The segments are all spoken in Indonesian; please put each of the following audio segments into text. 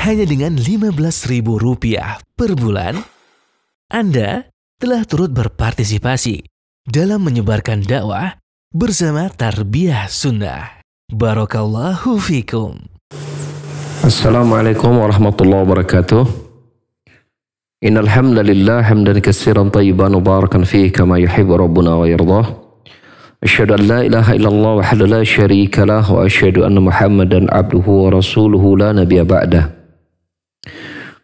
hanya dengan Rp15.000 per bulan, Anda telah turut berpartisipasi dalam menyebarkan dakwah bersama Tarbiyah Sunnah. Barakallahu fikum. Assalamualaikum warahmatullahi wabarakatuh. Innal hamdalillah hamdan katsiran thayyiban mubarakan fihi kama yuhibbu rabbuna wa yardah. Asyhadu an la ilaha illallah wahdahu la syarika lah wa asyhadu anna Muhammadan abduhu wa rasuluhu la nabiyya ba'dah.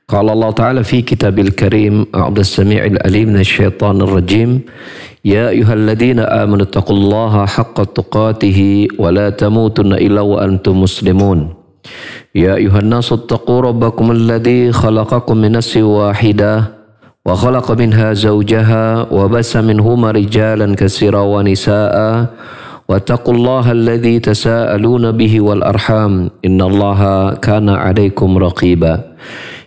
Qala Allah Ta'ala fi kitabil karim a'udzu samii'il alim minasyaitonir rajim. Ya ayyuhalladzina amanu taqullaha haqqa tuqatih wa la tamutunna illa wa antum muslimun. Ya ayyuhan nasu taqu rabbakum alladzi khalaqakum min nafsin wahidah wa khalaqa minha zawjaha wa bassa minhuma rijalan katsiran wa nisaa'a wattaqullaha alladzi tasaaluna bihi wal arham innallaha kana 'alaikum raqiba.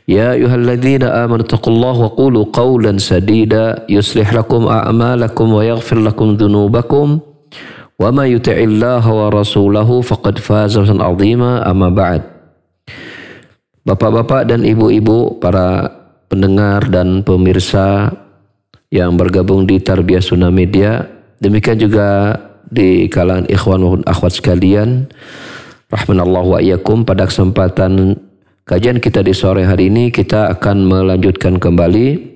Ya ayyuhalladzina amanu taqullaha wa qulu qawlan sadida yuslih lakum a'malakum wa yaghfir lakum dhunubakum wa may yuti'illaha wa rasulahu faqad faza fawzan 'azima. Amma ba'd. Bapak-bapak dan ibu-ibu, para pendengar dan pemirsa yang bergabung di Tarbiyah Sunnah Media, demikian juga di kalangan ikhwan maupun akhwat sekalian, rahmanallahu wa iyyakum. Pada kesempatan kajian kita di sore hari ini, kita akan melanjutkan kembali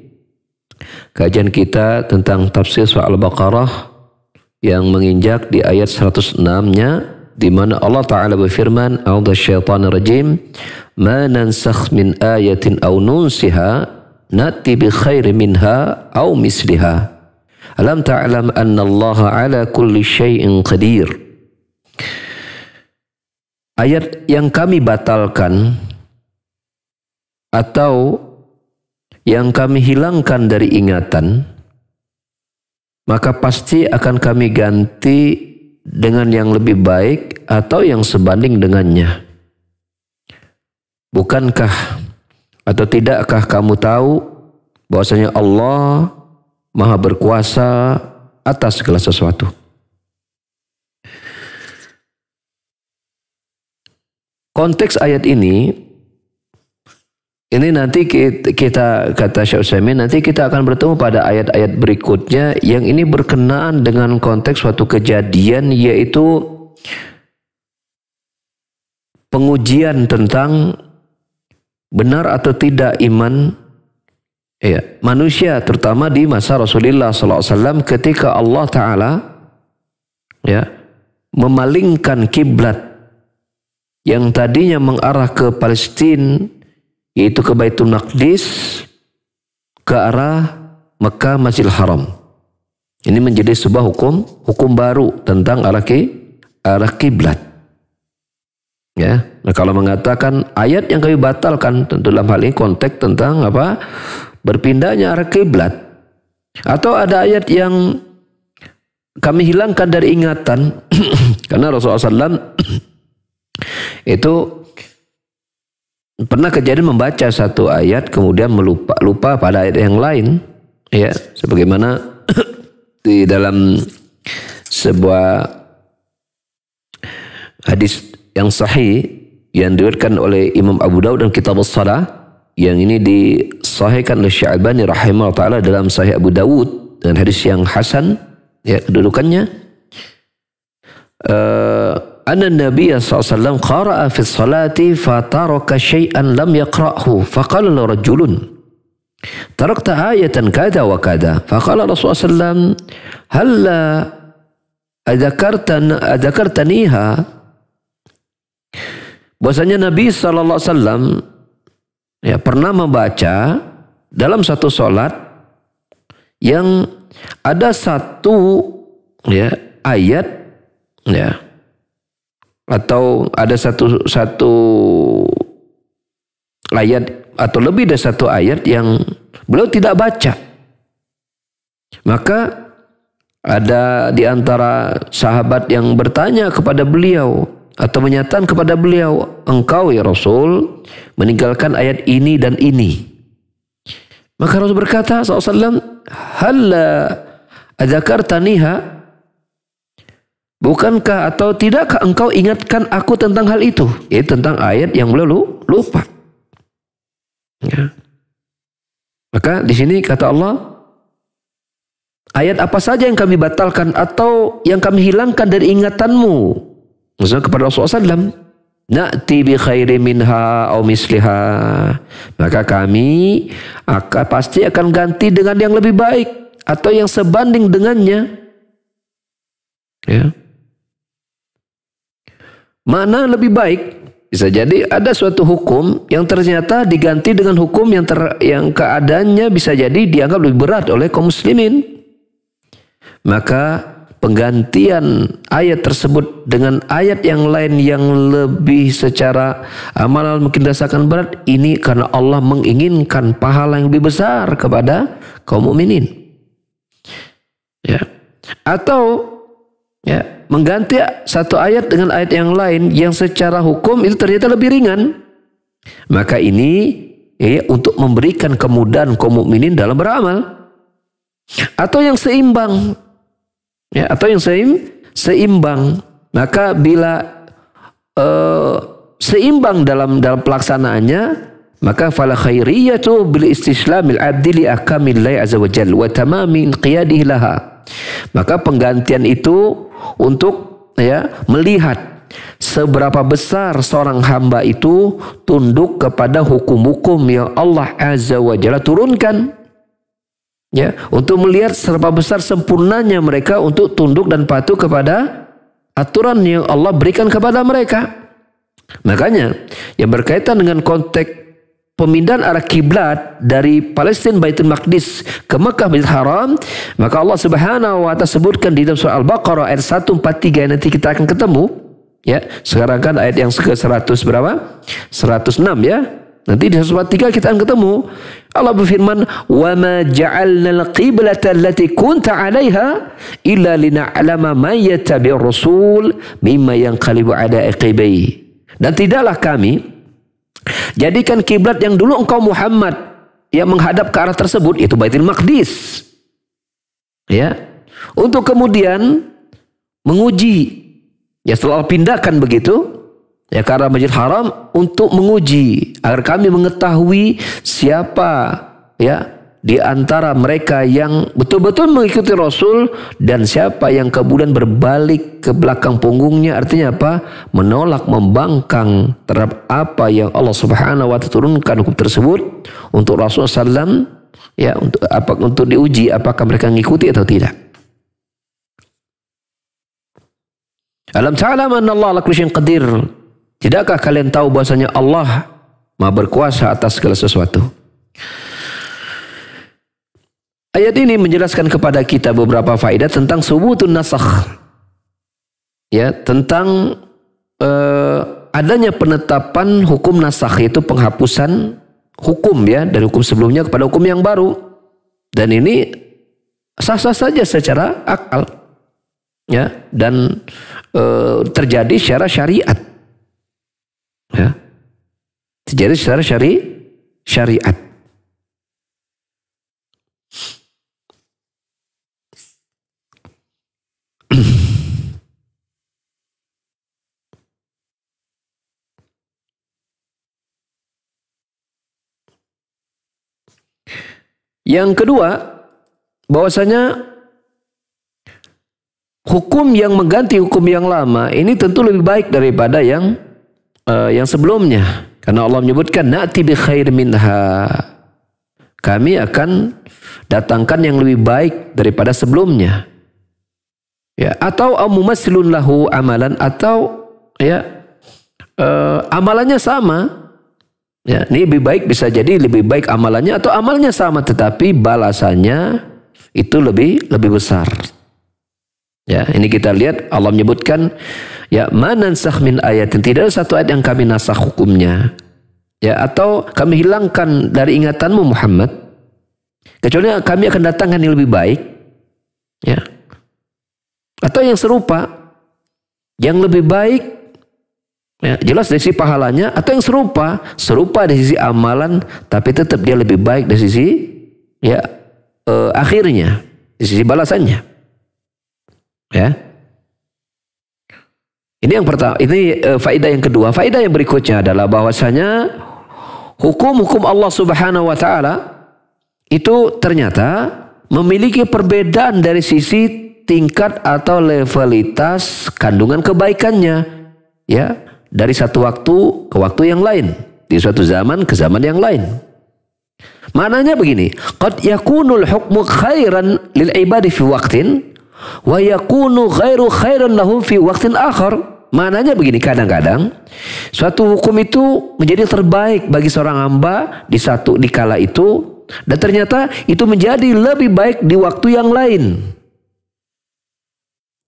kajian kita tentang tafsir surah Al-Baqarah yang menginjak di ayat 106-nya, di mana Allah Ta'ala berfirman, a'udzu syaitanir rajim, ma nansakh min ayatin aw nunsiha nati bi khairin minha aw misliha alam ta'lam anna Allah ala kulli syai'in qadir. Ayat yang kami batalkan atau yang kami hilangkan dari ingatan, maka pasti akan kami ganti dengan yang lebih baik atau yang sebanding dengannya. Bukankah atau tidakkah kamu tahu bahwasanya Allah Maha berkuasa atas segala sesuatu? Konteks ayat ini nanti kita kata Syekh Utsaimin, nanti kita akan bertemu pada ayat-ayat berikutnya yang ini berkenaan dengan konteks suatu kejadian, yaitu pengujian tentang benar atau tidak iman manusia, terutama di masa Rasulullah SAW ketika Allah Ta'ala memalingkan kiblat yang tadinya mengarah ke Palestina, yaitu ke Baitul Maqdis, ke arah Mekah Masjidil Haram. Ini menjadi sebuah hukum baru tentang arah kiblat. Ya, nah kalau mengatakan ayat yang kami batalkan, tentu dalam hal ini konteks tentang apa? Berpindahnya arah kiblat. Atau ada ayat yang kami hilangkan dari ingatan karena Rasulullah SAW itu pernah kejadian membaca satu ayat kemudian lupa pada ayat yang lain, ya, sebagaimana di dalam sebuah hadis yang sahih yang diriwayatkan oleh Imam Abu Dawud dan Kitab As-Shalah, yang ini disahihkan oleh Syekh Albani rahimahullah taala dalam Sahih Abu Dawud dan hadis yang hasan, ya, kedudukannya. Anna Nabi SAW qara'a fi salati fataraka syai'an lam yaqra'hu faqala lahu rajulun tarakta ayatan kada wa kada faqala Rasulullah SAW halla adzakartaniha. Bahwasanya Nabi SAW pernah membaca dalam satu salat yang ada satu ayat atau ada satu ayat atau lebih dari satu ayat yang beliau tidak baca. Maka ada di antara sahabat yang bertanya kepada beliau atau menyatakan kepada beliau, engkau ya Rasul meninggalkan ayat ini dan ini. Maka Rasul berkata SAW, halla adzakartaniha, bukankah atau tidakkah engkau ingatkan aku tentang hal itu? Tentang ayat yang beliau lupa. Ya. Maka di sini kata Allah, ayat apa saja yang kami batalkan atau yang kami hilangkan dari ingatanmu, maksudnya kepada Rasulullah SAW, na'ti bi khairi minha aw misliha, maka kami pasti akan ganti dengan yang lebih baik atau yang sebanding dengannya. Ya. Mana lebih baik? Bisa jadi ada suatu hukum yang ternyata diganti dengan hukum yang keadaannya bisa jadi dianggap lebih berat oleh kaum muslimin. Maka penggantian ayat tersebut dengan ayat yang lain yang lebih secara amalan mungkin dirasakan berat, ini karena Allah menginginkan pahala yang lebih besar kepada kaum mukminin. Ya. Atau ya, mengganti satu ayat dengan ayat yang lain yang secara hukum itu ternyata lebih ringan. Maka ini untuk memberikan kemudahan kaum mukminin dalam beramal. Atau yang seimbang. Ya, atau yang seimbang. Maka bila seimbang dalam pelaksanaannya, maka fala khairiyatu bil istislamil abdi li ahkamillahi azza wa jalla wa tamamin qiyadihi laha. Maka penggantian itu untuk melihat seberapa besar seorang hamba itu tunduk kepada hukum-hukum yang Allah Azza wa Jalla turunkan. Ya, untuk melihat seberapa besar sempurnanya mereka untuk tunduk dan patuh kepada aturan yang Allah berikan kepada mereka. Makanya yang berkaitan dengan konteks pemindahan arah kiblat dari Palestina Baitul Maqdis ke Mekah Baitul Haram, maka Allah Subhanahu wa taala sebutkan di dalam surah Al-Baqarah ayat 143 yang nanti kita akan ketemu. Ya, sekarang kan ayat yang ke-100 berapa? 106 ya. Nanti di 143 kita akan ketemu. Allah berfirman, "Wa ma ja'alnal qiblata allati kunta 'alaiha illa lina'lama man yattabi'ur rasul mimma yanqalibu 'ala aqibai." Dan tidaklah kami jadikan kiblat yang dulu engkau Muhammad yang menghadap ke arah tersebut, itu Baitul Maqdis. Ya. Untuk kemudian menguji. Ya, setelah pindahkan begitu ya ke arah Masjidil Haram untuk menguji agar kami mengetahui siapa ya di antara mereka yang betul-betul mengikuti Rasul dan siapa yang kemudian berbalik ke belakang punggungnya, artinya apa? Menolak, membangkang terhadap apa yang Allah Subhanahu wa taala turunkan hukum tersebut untuk Rasulullah SAW, ya, untuk diuji apakah mereka mengikuti atau tidak. Alam ta'lam anna Allah ala kulli syai'in qadir. Tidakkah kalian tahu bahwasanya Allah Maha berkuasa atas segala sesuatu? Ayat ini menjelaskan kepada kita beberapa faedah tentang subutun nasakh. Ya, tentang adanya penetapan hukum nasakh, yaitu penghapusan hukum ya dari hukum sebelumnya kepada hukum yang baru. Dan ini sah-sah saja secara akal. Ya, dan terjadi secara syariat. Ya. Terjadi secara syariat. Yang kedua, bahwasanya hukum yang mengganti hukum yang lama ini tentu lebih baik daripada yang sebelumnya. Karena Allah menyebutkan na'ti bi khair minha. Kami akan datangkan yang lebih baik daripada sebelumnya. Ya, atau mumassilun lahu amalan, atau ya amalannya sama. Ya, ini lebih baik, bisa jadi lebih baik amalannya atau amalnya sama tetapi balasannya itu lebih besar. Ya, ini kita lihat Allah menyebutkan ya manansakh min ayatin, tidak ada satu ayat yang kami nasakh hukumnya. Ya, atau kami hilangkan dari ingatanmu Muhammad kecuali kami akan datangkan yang lebih baik. Ya. Atau yang serupa, yang lebih baik. Ya, jelas dari sisi pahalanya, atau yang serupa dari sisi amalan, tapi tetap dia lebih baik dari sisi ya akhirnya, dari sisi balasannya. Ya, ini yang pertama. Ini faedah yang kedua. Faedah yang berikutnya adalah bahwasanya hukum-hukum Allah Subhanahu wa taala itu ternyata memiliki perbedaan dari sisi tingkat atau levelitas kandungan kebaikannya, ya, dari satu waktu ke waktu yang lain, di suatu zaman ke zaman yang lain. Maknanya begini, qad yakunul hukmu khairan lil ibadi fi waqtin wa yakunu ghairu khairan lahum fi waqtin akhar. Maknanya begini, kadang-kadang suatu hukum itu menjadi terbaik bagi seorang hamba di kala itu, dan ternyata itu menjadi lebih baik di waktu yang lain.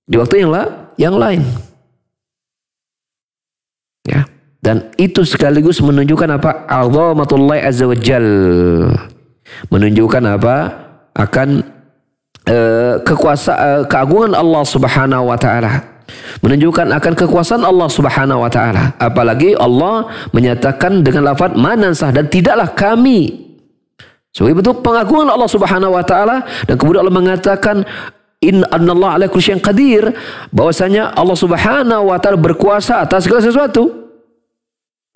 Di waktu yang lain. Ya. Dan itu sekaligus menunjukkan apa? Azamatullahi azza wa jal. Menunjukkan apa? Akan keagungan Allah Subhanahu wa taala. Menunjukkan akan kekuasaan Allah Subhanahu wa taala. Apalagi Allah menyatakan dengan lafaz manansah, dan tidaklah kami. Sebagai bentuk pengagungan Allah Subhanahu wa taala, dan kemudian Allah mengatakan innallaha ala kulli syai'in qadir, bahwasanya Allah Subhanahu wa taala berkuasa atas segala sesuatu.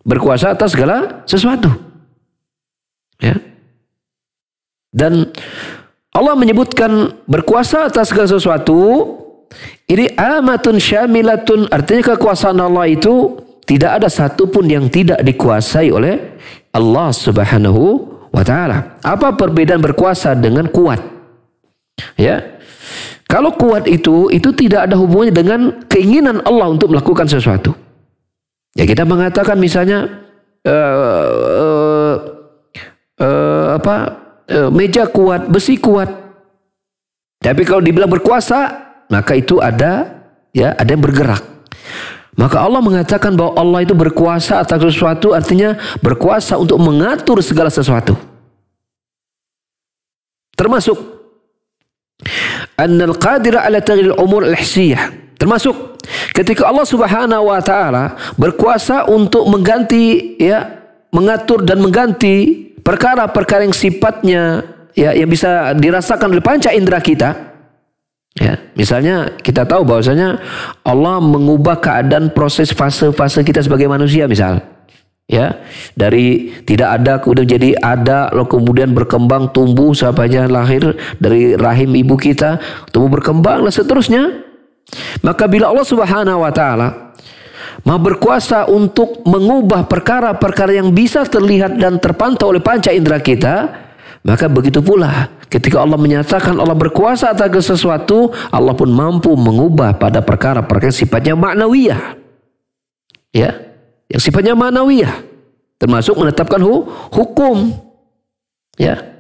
Berkuasa atas segala sesuatu. Ya. Dan Allah menyebutkan berkuasa atas segala sesuatu, ini amatun syamilatun, artinya kekuasaan Allah itu tidak ada satupun yang tidak dikuasai oleh Allah Subhanahu wa ta'ala. Apa perbedaan berkuasa dengan kuat? Ya. Kalau kuat itu tidak ada hubungannya dengan keinginan Allah untuk melakukan sesuatu. Ya, kita mengatakan misalnya meja kuat, besi kuat. Tapi kalau dibilang berkuasa, maka itu ada yang bergerak. Maka Allah mengatakan bahwa Allah itu berkuasa atas sesuatu, artinya berkuasa untuk mengatur segala sesuatu. Termasuk annal qadira ala taghyiril umur al-hissiyah. Termasuk ketika Allah Subhanahu wa taala berkuasa untuk mengganti, ya, mengatur dan mengganti perkara-perkara yang sifatnya, ya, yang bisa dirasakan oleh panca indera kita. Ya, misalnya kita tahu bahwasanya Allah mengubah keadaan proses fase-fase kita sebagai manusia, misal. Ya, dari tidak ada kemudian jadi ada, lalu kemudian berkembang, tumbuh sampai lahir dari rahim ibu kita, tumbuh berkembang dan seterusnya. Maka bila Allah Subhanahu wa taala mau berkuasa untuk mengubah perkara-perkara yang bisa terlihat dan terpantau oleh panca indera kita, maka begitu pula ketika Allah menyatakan Allah berkuasa atas sesuatu, Allah pun mampu mengubah pada perkara-perkara sifatnya ma'nawiyah. Ya, yang sifatnya ma'nawiyah, termasuk menetapkan hukum. Ya.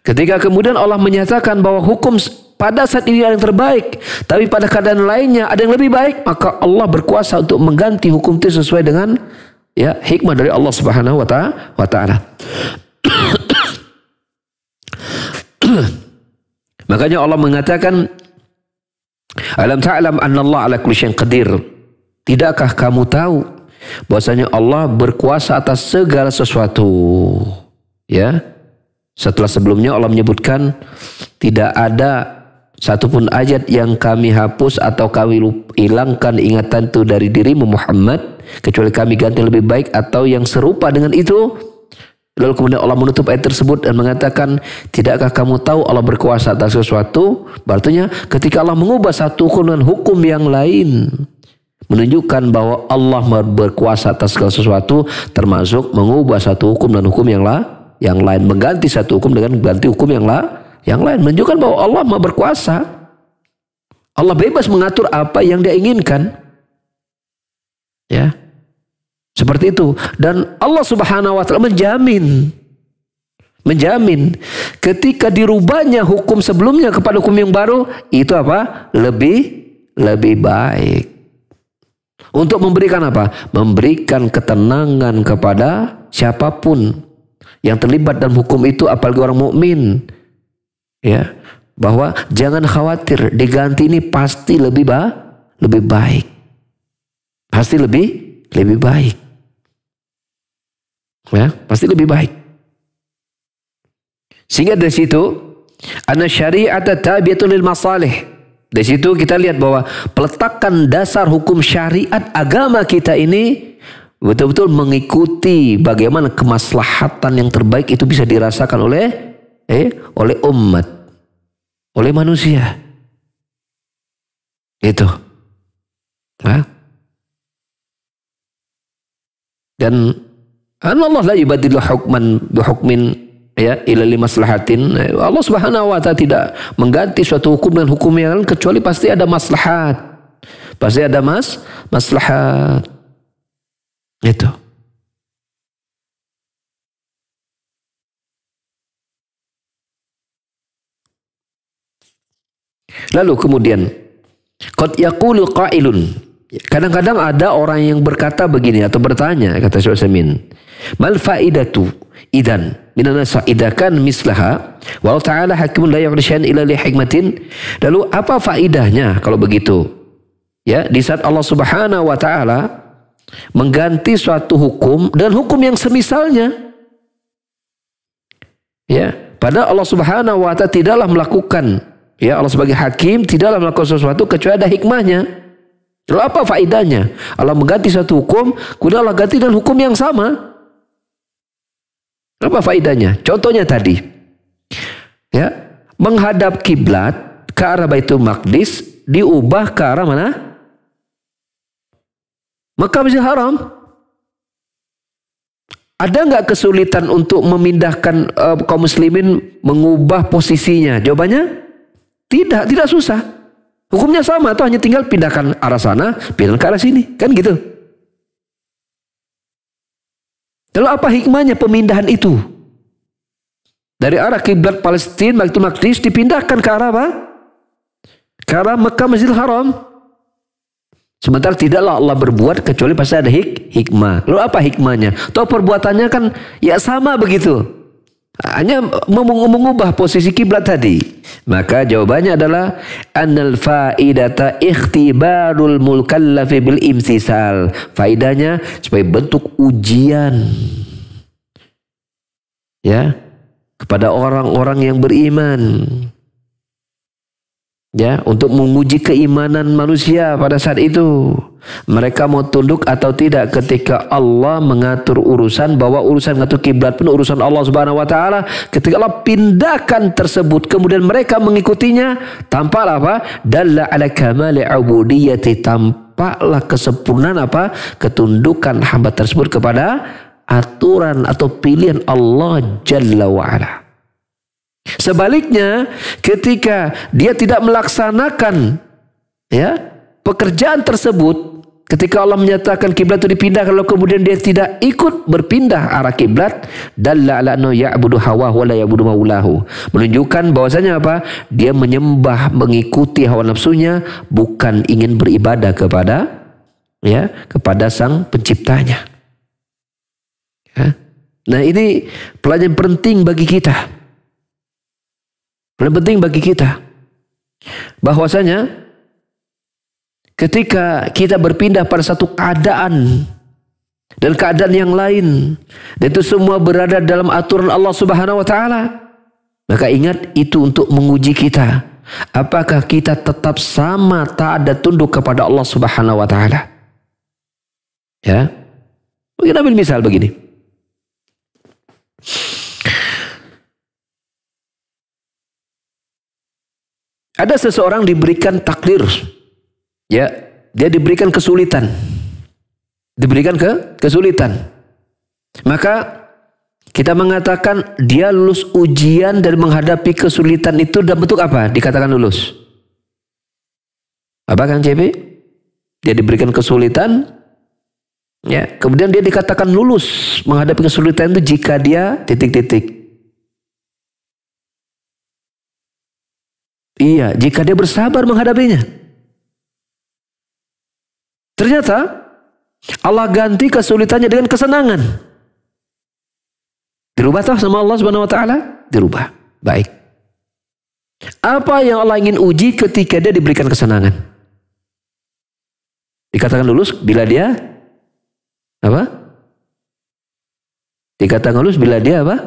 Ketika kemudian Allah menyatakan bahwa hukum pada saat ini ada yang terbaik, tapi pada keadaan lainnya ada yang lebih baik, maka Allah berkuasa untuk mengganti hukum itu sesuai dengan, ya, hikmah dari Allah Subhanahu wa taala. Makanya Allah mengatakan, alam ta'lam annallaha ala kulli syai'in qadir. Tidakkah kamu tahu bahwasanya Allah berkuasa atas segala sesuatu? Ya. Setelah sebelumnya Allah menyebutkan tidak ada satupun ayat yang kami hapus atau kami hilangkan ingatan itu dari dirimu Muhammad, kecuali kami ganti lebih baik atau yang serupa dengan itu. Lalu kemudian Allah menutup ayat tersebut dan mengatakan, tidakkah kamu tahu Allah berkuasa atas sesuatu? Artinya ketika Allah mengubah satu hukum dengan hukum yang lain, menunjukkan bahwa Allah berkuasa atas segala sesuatu, termasuk mengubah satu hukum dan hukum yang lain, mengganti satu hukum dengan mengganti hukum yang lain, menunjukkan bahwa Allah Maha berkuasa. Allah bebas mengatur apa yang Dia inginkan. Ya. Seperti itu. Dan Allah Subhanahu wa taala menjamin ketika dirubahnya hukum sebelumnya kepada hukum yang baru, itu apa? Lebih baik. Untuk memberikan apa? Memberikan ketenangan kepada siapapun yang terlibat dalam hukum itu, apalagi orang mukmin. Ya, bahwa jangan khawatir, diganti ini pasti lebih baik. Pasti lebih baik. Ya, pasti lebih baik. Sehingga dari situ anna syari'ata tabi'atun lil masalih. Dari situ kita lihat bahwa peletakan dasar hukum syariat agama kita ini betul-betul mengikuti bagaimana kemaslahatan yang terbaik itu bisa dirasakan oleh umat, oleh manusia. Itu. Dan Allah la yubadilu hukman bihukmin ila limaslahatin. Allah Subhanahu wa taala tidak mengganti suatu hukum dengan hukum yang lain kecuali pasti ada maslahat. Pasti ada maslahat. Itu. Lalu kemudian qad yaqulu qailun. Kadang-kadang ada orang yang berkata begini atau bertanya, kata Syekh Utsaimin, mal faidatu idan minan nas idakan mislaha wa ta'ala hakimun la yu'rishan illa li hikmatin. Lalu apa faidahnya kalau begitu? Ya, di saat Allah Subhanahu wa taala mengganti suatu hukum dan hukum yang semisalnya. Ya, padahal Allah Subhanahu wa taala tidaklah melakukan, ya, Allah sebagai hakim tidaklah melakukan sesuatu kecuali ada hikmahnya. Lalu apa faedahnya? Allah mengganti satu hukum, kemudian Allah ganti dengan hukum yang sama. Apa faedahnya? Contohnya tadi, ya, menghadap kiblat ke arah Baitul Maqdis diubah ke arah mana? Mekah, Masjidil Haram. Ada nggak kesulitan untuk memindahkan kaum muslimin mengubah posisinya? Jawabannya tidak susah. Hukumnya sama, atau hanya tinggal pindahkan arah sana, pindahkan ke arah sini, kan gitu. Lalu apa hikmahnya pemindahan itu? Dari arah kiblat Palestina, Baitul Maqdis dipindahkan ke arah apa? Ke arah Mekah, Masjidil Haram. Sementara tidaklah Allah berbuat kecuali pasti ada hikmah. Lalu apa hikmahnya? Toh perbuatannya kan ya sama begitu. Hanya mengubah posisi kiblat tadi. Maka jawabannya adalah annal faidata ikhtibarul mukallafi bil imtisal. Faidahnya sebagai bentuk ujian, ya, kepada orang-orang yang beriman, ya, untuk menguji keimanan manusia pada saat itu. Mereka mau tunduk atau tidak ketika Allah mengatur urusan, bahwa urusan ngatur kiblat pun urusan Allah Subhanahu wa taala. Ketika Allah pindahkan tersebut kemudian mereka mengikutinya, tampaklah apa? Dalla ala kamali ubudiyyati, tampaklah kesempurnaan apa? Ketundukan hamba tersebut kepada aturan atau pilihan Allah Jalla wa ala. Sebaliknya, ketika dia tidak melaksanakan, ya, pekerjaan tersebut, ketika Allah menyatakan kiblat itu dipindah, kalau kemudian dia tidak ikut berpindah arah kiblat, dalla ala annahu ya'budu hawahu wa la ya'budu maulahu, menunjukkan bahwasanya apa? Dia menyembah, mengikuti hawa nafsunya, bukan ingin beribadah kepada, ya, kepada Sang Penciptanya. Ya. Nah, ini pelajaran penting bagi kita. Paling penting bagi kita bahwasanya ketika kita berpindah pada satu keadaan dan keadaan yang lain, dan itu semua berada dalam aturan Allah Subhanahu wa taala, maka ingat itu untuk menguji kita. Apakah kita tetap sama taat dan tunduk kepada Allah Subhanahu wa taala? Ya. Mungkin ambil misal begini. Ada seseorang diberikan takdir, ya, dia diberikan kesulitan, kesulitan. Maka kita mengatakan dia lulus ujian dan menghadapi kesulitan itu dalam bentuk apa? Dikatakan lulus. Apa Kang CP? Dia diberikan kesulitan, ya, kemudian dia dikatakan lulus menghadapi kesulitan itu jika dia titik-titik. Iya, jika dia bersabar menghadapinya. Ternyata Allah ganti kesulitannya dengan kesenangan. Dirubah toh sama Allah Subhanahu wa taala? Dirubah. Baik. Apa yang Allah ingin uji ketika dia diberikan kesenangan? Dikatakan lulus bila dia apa? Dikatakan lulus bila dia apa?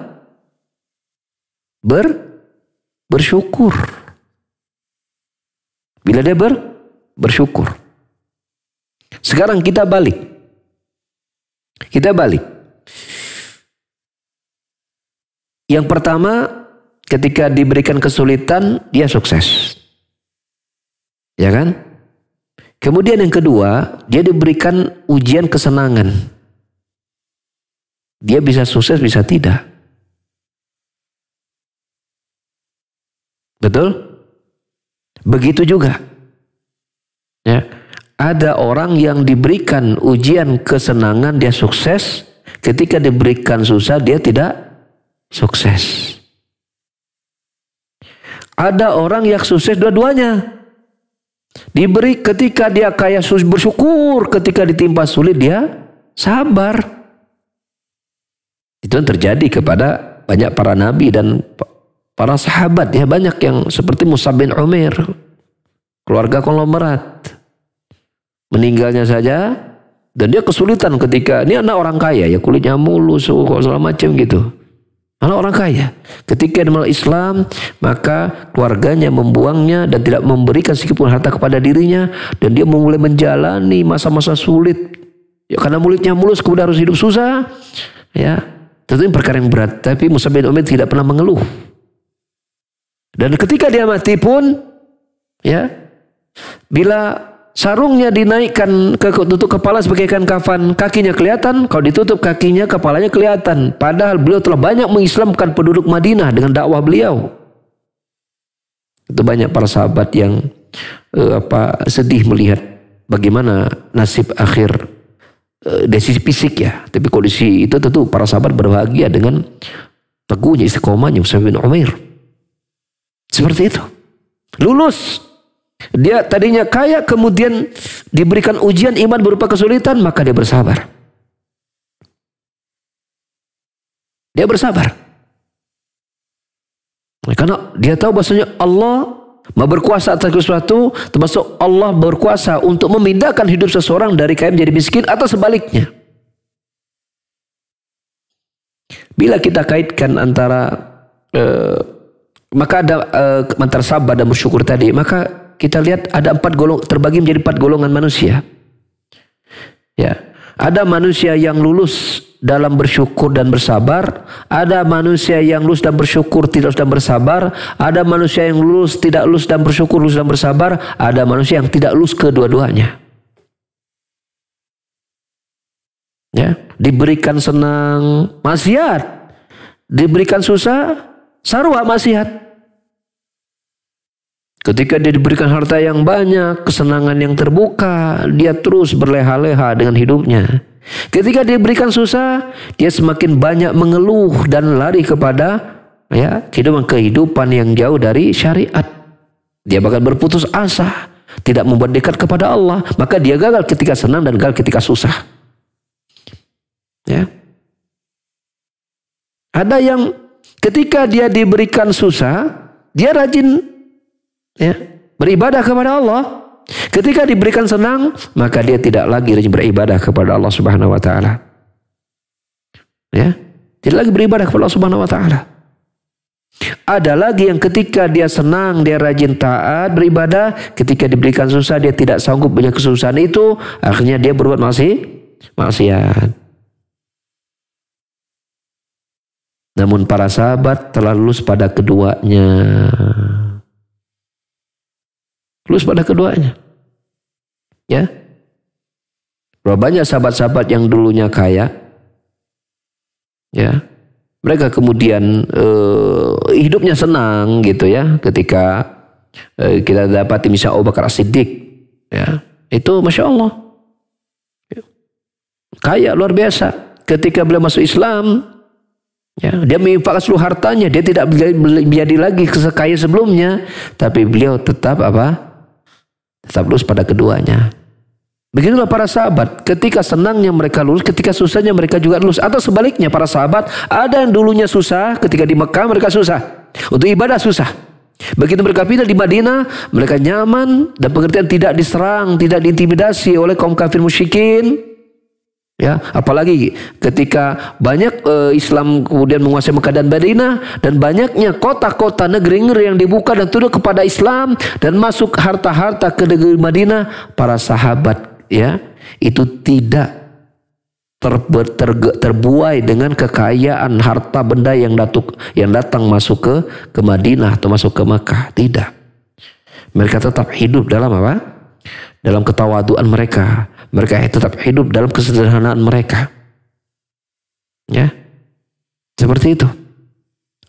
Bersyukur. Bila dia bersyukur. Sekarang kita balik. Kita balik. Yang pertama, ketika diberikan kesulitan, dia sukses. Ya kan? Kemudian yang kedua, dia diberikan ujian kesenangan. Dia bisa sukses, bisa tidak. Betul? Begitu juga. Ya. Ada orang yang diberikan ujian kesenangan, dia sukses. Ketika diberikan susah, dia tidak sukses. Ada orang yang sukses dua-duanya. Diberi ketika dia kaya bersyukur, ketika ditimpa sulit dia sabar. Itu yang terjadi kepada banyak para nabi dan para sahabat. Ya, banyak yang seperti Mus'ab bin Umair, keluarga konglomerat. Meninggalnya saja dan dia kesulitan ketika ini anak orang kaya ya, kulitnya mulus segala macam gitu. Anak orang kaya. Ketika dia masuk Islam, maka keluarganya membuangnya dan tidak memberikan sedikit pun harta kepada dirinya, dan dia mulai menjalani masa-masa sulit. Ya, karena mulutnya mulus kemudian harus hidup susah. Ya, tentu ini perkara yang berat. Tapi Mus'ab bin Umair tidak pernah mengeluh. Dan ketika dia mati pun, ya, bila sarungnya dinaikkan ke tutup kepala sebagaikan kafan, kakinya kelihatan, kalau ditutup kakinya, kepalanya kelihatan. Padahal beliau telah banyak mengislamkan penduduk Madinah dengan dakwah beliau. Itu banyak para sahabat yang sedih melihat bagaimana nasib akhir dari sisi fisik ya. Tapi kondisi itu tentu para sahabat berbahagia dengan teguhnya istiqomahnya Mus'ab bin Umair. Seperti itu. Lulus. Dia tadinya kaya, kemudian diberikan ujian iman berupa kesulitan, maka dia bersabar. Dia bersabar. Karena dia tahu bahwasanya Allah berkuasa atas sesuatu, termasuk Allah berkuasa untuk memindahkan hidup seseorang dari kaya menjadi miskin atau sebaliknya. Bila kita kaitkan antara maka ada antara sabar dan bersyukur tadi, maka kita lihat ada terbagi menjadi 4 golongan manusia. Ya, ada manusia yang lulus dalam bersyukur dan bersabar, ada manusia yang lulus dan bersyukur tidak lulus dan bersabar, ada manusia yang lulus tidak lulus dan bersyukur lulus dan bersabar, ada manusia yang tidak lulus kedua-duanya. Ya, diberikan senang maksiat, diberikan susah sarwa maksiat. Ketika dia diberikan harta yang banyak, kesenangan yang terbuka, dia terus berleha-leha dengan hidupnya. Ketika dia diberikan susah, dia semakin banyak mengeluh dan lari kepada kehidupan yang jauh dari syariat. Dia bahkan berputus asa, tidak membuat dekat kepada Allah. Maka dia gagal ketika senang dan gagal ketika susah. Ya. Ada yang ketika dia diberikan susah, dia rajin beribadah kepada Allah. Ketika diberikan senang, maka dia tidak lagi rajin beribadah kepada Allah Subhanahu wa taala. Ya, tidak lagi beribadah kepada Allah Subhanahu wa taala. Ada lagi yang ketika dia senang, dia rajin taat beribadah, ketika diberikan susah dia tidak sanggup punya kesusahan itu, akhirnya dia berbuat maksiat. Namun para sahabat telah lulus pada keduanya. Lulus pada keduanya. Ya. Berapa banyak sahabat-sahabat yang dulunya kaya. Ya. Mereka kemudian hidupnya senang gitu ya. Ketika kita dapati misalnya Abu Bakar As-Siddiq. Ya. Itu Masya Allah. Kaya luar biasa. Ketika beliau masuk Islam. Ya, dia menginfakkan seluruh hartanya. Dia tidak menjadi lagi sekaya sebelumnya. Tapi beliau tetap tetap lulus pada keduanya. Begitulah para sahabat. Ketika senangnya mereka lulus, ketika susahnya mereka juga lulus. Atau sebaliknya para sahabat, ada yang dulunya susah, ketika di Mekah mereka susah. Untuk ibadah susah. Begitu mereka pindah di Madinah, mereka nyaman dan pengertian tidak diserang, tidak diintimidasi oleh kaum kafir musyrikin. Ya, apalagi ketika banyak Islam kemudian menguasai Mekah dan Madinah, dan banyaknya kota-kota negeri-negeri yang dibuka dan tunduk kepada Islam dan masuk harta-harta ke negeri Madinah, para sahabat ya itu tidak terbuai dengan kekayaan harta benda yang datang masuk ke Madinah atau masuk ke Makkah. Tidak. Mereka tetap hidup dalam apa? Dalam ketawaduan mereka. Mereka tetap hidup dalam kesederhanaan mereka. Ya. Seperti itu.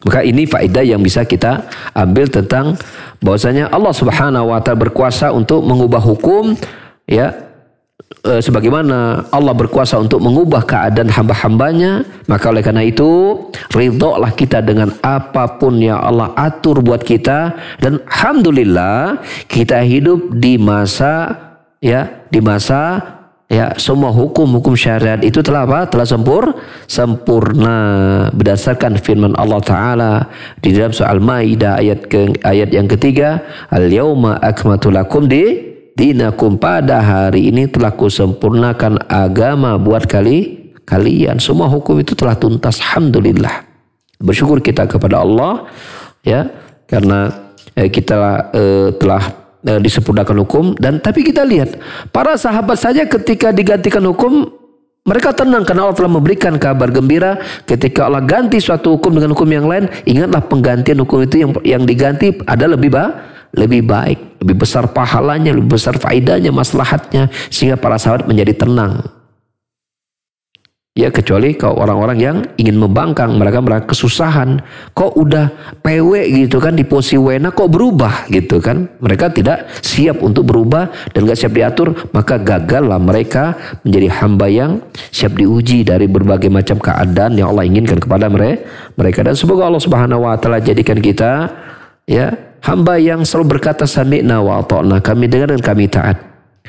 Maka ini faedah yang bisa kita ambil tentang bahwasanya Allah Subhanahu wa taala berkuasa untuk mengubah hukum, ya. Sebagaimana Allah berkuasa untuk mengubah keadaan hamba-hambanya, maka oleh karena itu ridholah kita dengan apapun yang Allah atur buat kita. Dan alhamdulillah kita hidup di masa semua hukum-hukum syariat itu telah sempurna berdasarkan firman Allah Ta'ala di dalam surah Al-Maidah ayat yang ketiga, al-yauma akmaltu lakum dinakum, pada hari ini telah kusempurnakan agama buat kalian. Semua hukum itu telah tuntas, alhamdulillah. Bersyukur kita kepada Allah, ya, karena kita telah disempurnakan hukum. Dan tapi kita lihat para sahabat saja ketika digantikan hukum, mereka tenang karena Allah telah memberikan kabar gembira. Ketika Allah ganti suatu hukum dengan hukum yang lain, ingatlah penggantian hukum itu yang diganti ada lebih baik, lebih besar pahalanya, lebih besar faedahnya, maslahatnya, sehingga para sahabat menjadi tenang. Ya, kecuali kalau orang-orang yang ingin membangkang, mereka kesusahan. Kok udah PW gitu kan, di posisi wena kok berubah gitu kan. Mereka tidak siap untuk berubah dan gak siap diatur, maka gagallah mereka menjadi hamba yang siap diuji dari berbagai macam keadaan yang Allah inginkan kepada mereka. Dan semoga Allah Subhanahu wa taala jadikan kita, ya, hamba yang selalu berkata sami'na wa ata'na, kami dengar dan kami taat.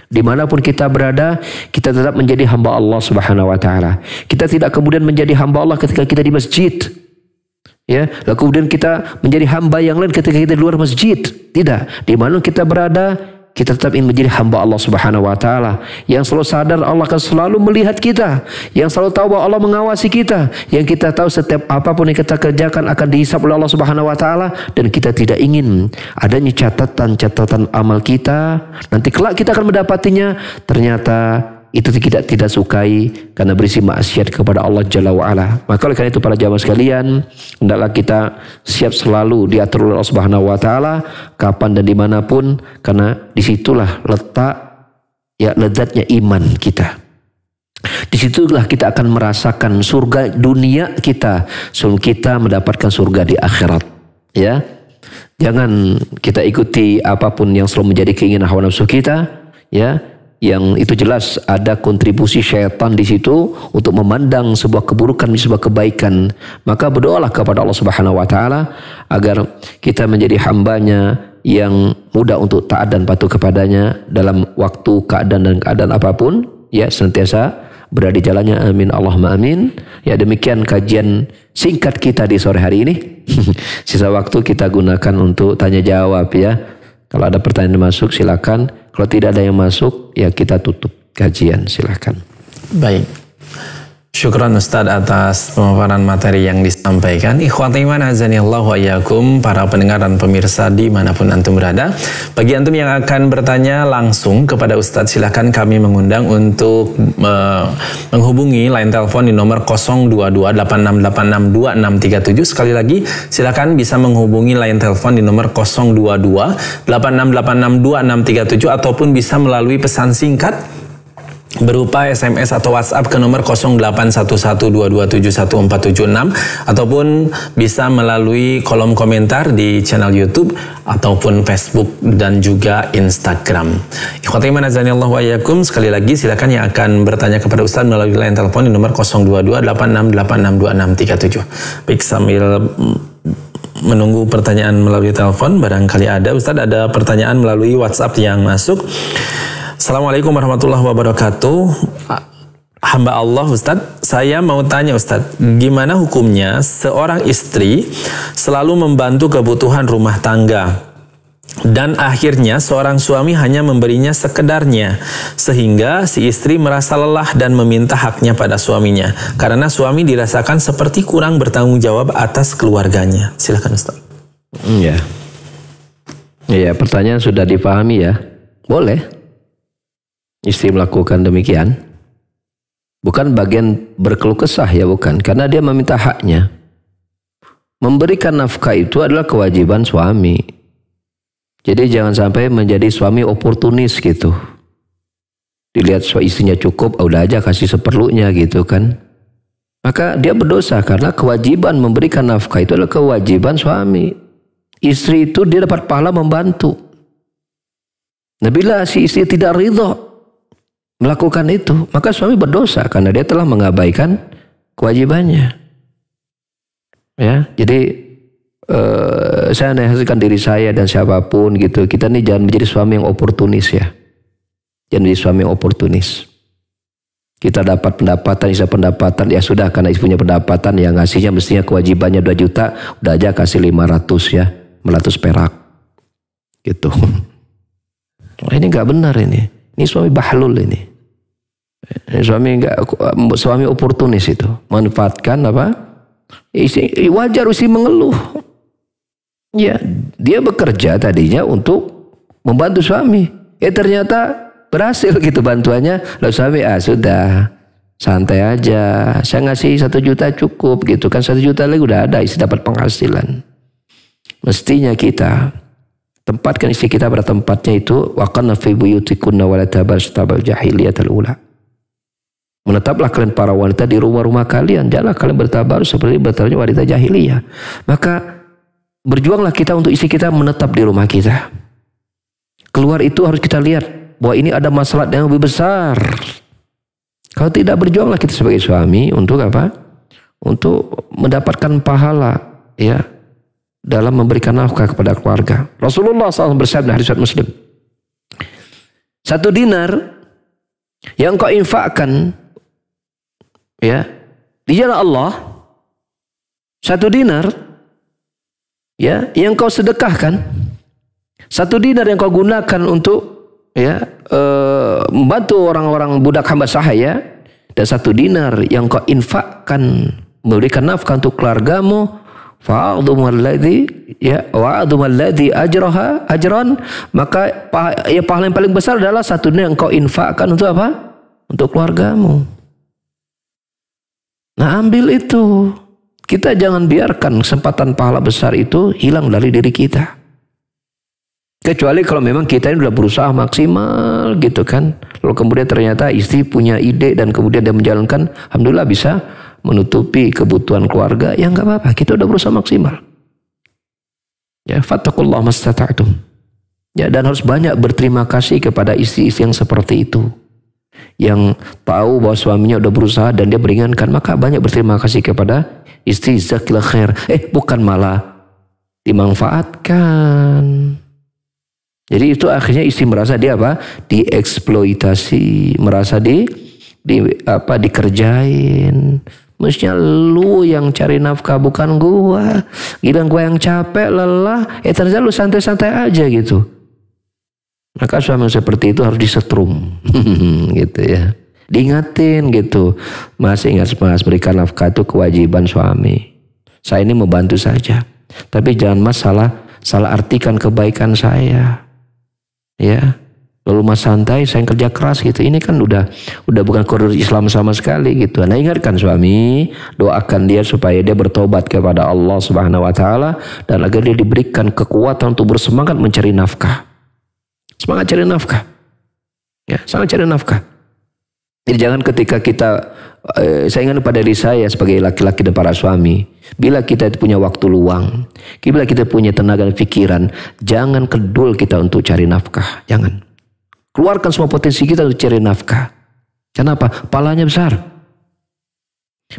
Dimanapun kita berada, kita tetap menjadi hamba Allah Subhanahu wa taala. Kita tidak kemudian menjadi hamba Allah ketika kita di masjid, ya, lalu kemudian kita menjadi hamba yang lain ketika kita di luar masjid. Tidak. Dimanapun kita berada, kita tetap ingin menjadi hamba Allah Subhanahu wa taala yang selalu sadar Allah akan selalu melihat kita, yang selalu tahu bahwa Allah mengawasi kita, yang kita tahu setiap apapun yang kita kerjakan akan dihisab oleh Allah Subhanahu wa taala, dan kita tidak ingin adanya catatan amal kita. Nanti kelak kita akan mendapatinya, ternyata itu tidak sukai karena berisi maksiat kepada Allah Jalla wa Ala. Maka oleh karena itu para jamaah sekalian, hendaklah kita siap selalu diatur oleh Allah Subhanahu wa taala kapan dan dimanapun, karena disitulah letak, ya, lezatnya iman kita. Disitulah kita akan merasakan surga dunia kita sebelum kita mendapatkan surga di akhirat. Ya, jangan kita ikuti apapun yang selalu menjadi keinginan hawa nafsu kita, ya. Yang itu jelas ada kontribusi syaitan di situ untuk memandang sebuah keburukan menjadi sebuah kebaikan. Maka berdoalah kepada Allah Subhanahu wa taala agar kita menjadi hambanya yang mudah untuk taat dan patuh kepadanya dalam waktu, keadaan dan keadaan apapun, ya, senantiasa berada di jalannya. Amin Allahumma amin. Ya, demikian kajian singkat kita di sore hari ini. Sisa waktu kita gunakan untuk tanya jawab, ya. Kalau ada pertanyaan masuk silakan. Kalau tidak ada yang masuk, ya kita tutup kajian, silakan. Baik. Syukran Ustaz atas pemaparan materi yang disampaikan. Ikhwati iman azanillahu wa iyyakum, para pendengar dan pemirsa dimanapun antum berada. Bagi antum yang akan bertanya langsung kepada Ustaz, silakan kami mengundang untuk menghubungi line telepon di nomor 02286862637. Sekali lagi, silakan bisa menghubungi line telepon di nomor 02286862637 ataupun bisa melalui pesan singkat berupa SMS atau WhatsApp ke nomor 0811227146 ataupun bisa melalui kolom komentar di channel YouTube ataupun Facebook dan juga Instagram. Ikhwati iman azanillahu wa iyyakum, sekali lagi silakan yang akan bertanya kepada Ustaz melalui line telepon di nomor 02286862637. Baik, sambil menunggu pertanyaan melalui telepon, barangkali ada Ustaz ada pertanyaan melalui WhatsApp yang masuk. Assalamualaikum warahmatullahi wabarakatuh. Hamba Allah Ustadz, saya mau tanya Ustadz, gimana hukumnya seorang istri selalu membantu kebutuhan rumah tangga dan akhirnya seorang suami hanya memberinya sekedarnya, sehingga si istri merasa lelah dan meminta haknya pada suaminya karena suami dirasakan seperti kurang bertanggung jawab atas keluarganya. Silakan Ustadz. Iya, pertanyaan sudah dipahami ya. Boleh istri melakukan demikian. Bukan bagian berkeluh kesah ya, bukan. Karena dia meminta haknya. Memberikan nafkah itu adalah kewajiban suami. Jadi jangan sampai menjadi suami oportunis gitu. Dilihat istrinya cukup, udah aja kasih seperlunya gitu kan. Maka dia berdosa karena kewajiban memberikan nafkah itu adalah kewajiban suami. Istri itu dia dapat pahala membantu. Nah bila si istri tidak ridho melakukan itu, maka suami berdosa karena dia telah mengabaikan kewajibannya. Ya, jadi saya nasihatkan diri saya dan siapapun gitu, kita nih jangan menjadi suami yang oportunis ya. Jangan menjadi suami yang oportunis. Kita dapat pendapatan, bisa pendapatan, ya sudah karena punya pendapatan ya ngasihnya mestinya kewajibannya 2 juta, udah aja kasih 500 ya, 500 perak. Gitu. Nah, ini enggak benar ini. Ini suami bahlul ini. Suami oportunis itu. Manfaatkan apa? Wajar istri mengeluh. Ya, dia bekerja tadinya untuk membantu suami. Ternyata berhasil gitu bantuannya. Lalu suami, sudah santai aja. Saya ngasih 1 juta cukup gitu kan. 1 juta lagi udah ada, istri dapat penghasilan. Mestinya kita tempatkan istri kita pada tempatnya itu. Wa qanna fi buyutikunna wa la tabarrajna jahiliyatal ula. Menetaplah kalian para wanita di rumah-rumah kalian. Janganlah kalian bertabarruj seperti bertabarrujnya wanita jahiliyah. Maka berjuanglah kita untuk istri kita menetap di rumah kita. Keluar itu harus kita lihat bahwa ini ada masalah yang lebih besar. Kalau tidak, berjuanglah kita sebagai suami untuk apa? Untuk mendapatkan pahala ya dalam memberikan nafkah kepada keluarga. Rasulullah SAW bersabda hadis riwayat Muslim. 1 dinar yang kau infakkan ya di jalan Allah, 1 dinar ya yang kau sedekahkan, 1 dinar yang kau gunakan untuk ya membantu orang-orang budak hamba sahaya, dan 1 dinar yang kau infakkan memberikan nafkah untuk keluargamu, fa'adhumul ladzi ya wa'adhumul ladzi ajran, maka ya pahala yang paling besar adalah 1 dinar yang kau infakkan untuk apa? Untuk keluargamu. Nah, ambil itu. Kita jangan biarkan kesempatan pahala besar itu hilang dari diri kita. Kecuali kalau memang kita ini sudah berusaha maksimal gitu kan. Lalu kemudian ternyata istri punya ide dan kemudian dia menjalankan, alhamdulillah bisa menutupi kebutuhan keluarga, ya enggak apa-apa. Kita sudah berusaha maksimal. Ya, fattaqullaha mastata'tum. Ya, dan harus banyak berterima kasih kepada istri-istri yang seperti itu. Yang tahu bahwa suaminya udah berusaha dan dia meringankan, maka banyak berterima kasih kepada istri. Zakillah khair. Bukan malah dimanfaatkan. Jadi itu akhirnya istri merasa dia apa? Dieksploitasi, merasa dikerjain. Mestinya lu yang cari nafkah, bukan gua. Giliran gua yang capek, lelah, ternyata lu santai-santai aja gitu. Maka suami seperti itu harus disetrum gitu ya. Diingatin gitu. Mas, ingat mas, berikan nafkah itu kewajiban suami. Saya ini membantu saja. Tapi jangan mas salah artikan kebaikan saya. Ya. Lalu mas santai, saya kerja keras gitu. Ini kan udah bukan koridor Islam sama sekali gitu. Nah, ingatkan suami, doakan dia supaya dia bertobat kepada Allah Subhanahu wa taala dan agar dia diberikan kekuatan untuk bersemangat mencari nafkah. Semangat cari nafkah. Ya, semangat cari nafkah. Jadi jangan ketika kita saya ingat pada diri saya sebagai laki-laki dan para suami, bila kita punya waktu luang, bila kita punya tenaga dan pikiran, jangan kedul kita untuk cari nafkah. Jangan. Keluarkan semua potensi kita untuk cari nafkah. Kenapa? Pahalanya besar.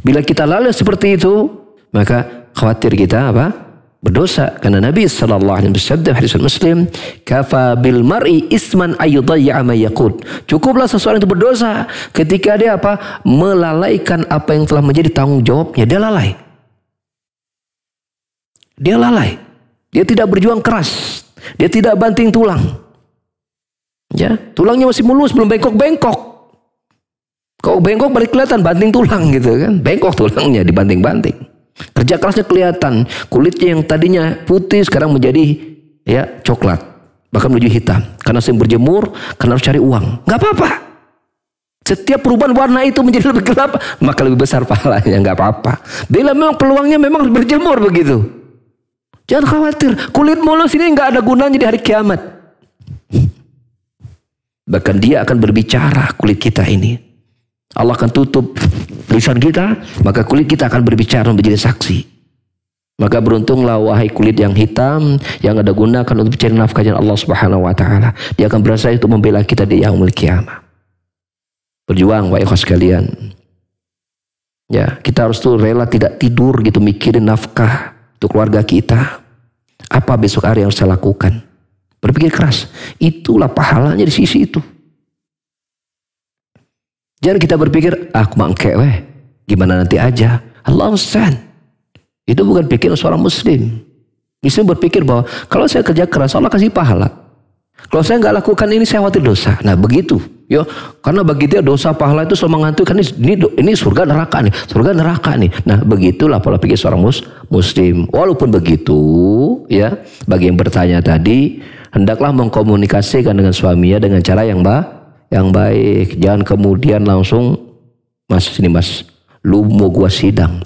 Bila kita lalai seperti itu, maka khawatir kita apa? Berdosa. Karena Nabi SAW bersabda hadis Muslim, kafa bil mar'i isman ayyudayya ma yaqut. Cukuplah seseorang itu berdosa ketika dia apa? Melalaikan apa yang telah menjadi tanggung jawabnya. Dia lalai. Dia lalai. Dia tidak berjuang keras. Dia tidak banting tulang. Ya, tulangnya masih mulus, belum bengkok-bengkok. Kalau bengkok balik kelihatan banting tulang gitu kan. Bengkok tulangnya dibanting-banting. Kerja kerasnya kelihatan, kulitnya yang tadinya putih sekarang menjadi ya coklat, bahkan menuju hitam karena sering berjemur, karena harus cari uang. Nggak apa-apa, Setiap perubahan warna itu menjadi lebih gelap, maka lebih besar pahalanya, nggak apa-apa. Bila memang peluangnya memang berjemur begitu. Jangan khawatir, kulit mulus ini nggak ada gunanya di hari kiamat. Bahkan dia akan berbicara, kulit kita ini. Allah akan tutup lisan kita, maka kulit kita akan berbicara menjadi saksi. Maka beruntunglah wahai kulit yang hitam yang ada gunakan untuk mencari nafkah jalan Allah Subhanahu wa taala. Dia akan berusaha untuk membela kita di yaumul qiyamah. Berjuang wahai ikhwas sekalian. Ya, kita harus tuh rela tidak tidur gitu mikirin nafkah untuk keluarga kita. Apa besok hari yang harus saya lakukan? Berpikir keras. Itulah pahalanya di sisi itu. Jangan kita berpikir, aku mangke weh. Gimana nanti aja. Allah musta'an. Itu bukan pikiran seorang muslim. Muslim berpikir bahwa kalau saya kerja keras Allah kasih pahala. Kalau saya nggak lakukan ini saya khawatir dosa. Nah begitu. Yo, karena bagi dia dosa pahala itu selalu mengantukkan ini surga neraka nih, surga neraka nih. Nah begitulah pola pikir seorang muslim. Walaupun begitu, ya bagi yang bertanya tadi hendaklah mengkomunikasikan dengan suaminya dengan cara yang baik. Jangan kemudian langsung mas sini mas, lu mau gua sidang.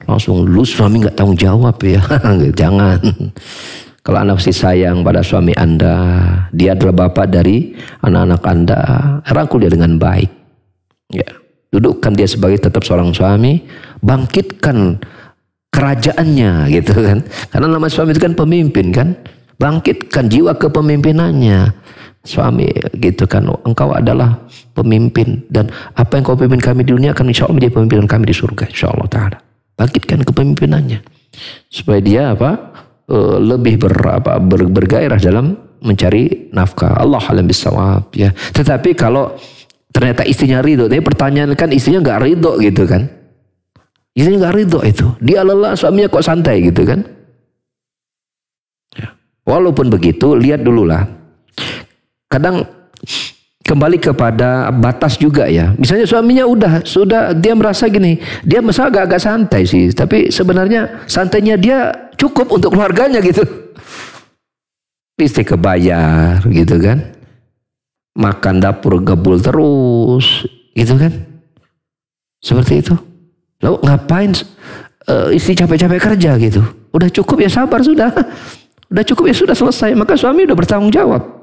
Langsung lu suami nggak tanggung jawab ya. Jangan. Kalau Anda masih sayang pada suami Anda, dia adalah bapak dari anak-anak Anda, rangkul dia dengan baik. Ya, dudukkan dia sebagai tetap seorang suami, bangkitkan kerajaannya gitu kan. Karena nama suami itu kan pemimpin kan. Bangkitkan jiwa kepemimpinannya. Suami gitu kan, engkau adalah pemimpin dan apa yang kau pimpin kami di dunia akan insya Allah menjadi pemimpinan kami di surga insya Allah ta'ala. Bangkitkan kepemimpinannya supaya dia lebih bergairah dalam mencari nafkah. Allah alam bisawab ya. Tetapi kalau ternyata istrinya ridho, tapi pertanyaan kan istrinya nggak ridho gitu kan? Istrinya nggak ridho itu, dia lelah suaminya kok santai gitu kan? Ya. Walaupun begitu, lihat dululah. Kadang kembali kepada batas juga ya. Misalnya suaminya sudah dia merasa gini, dia masa agak santai sih, tapi sebenarnya santainya dia cukup untuk keluarganya gitu. Listrik kebayar gitu kan. Makan dapur gebul terus gitu kan. Seperti itu. Lalu ngapain istri capek-capek kerja gitu. Udah cukup ya sabar sudah. Udah cukup ya sudah selesai. Maka suami udah bertanggung jawab.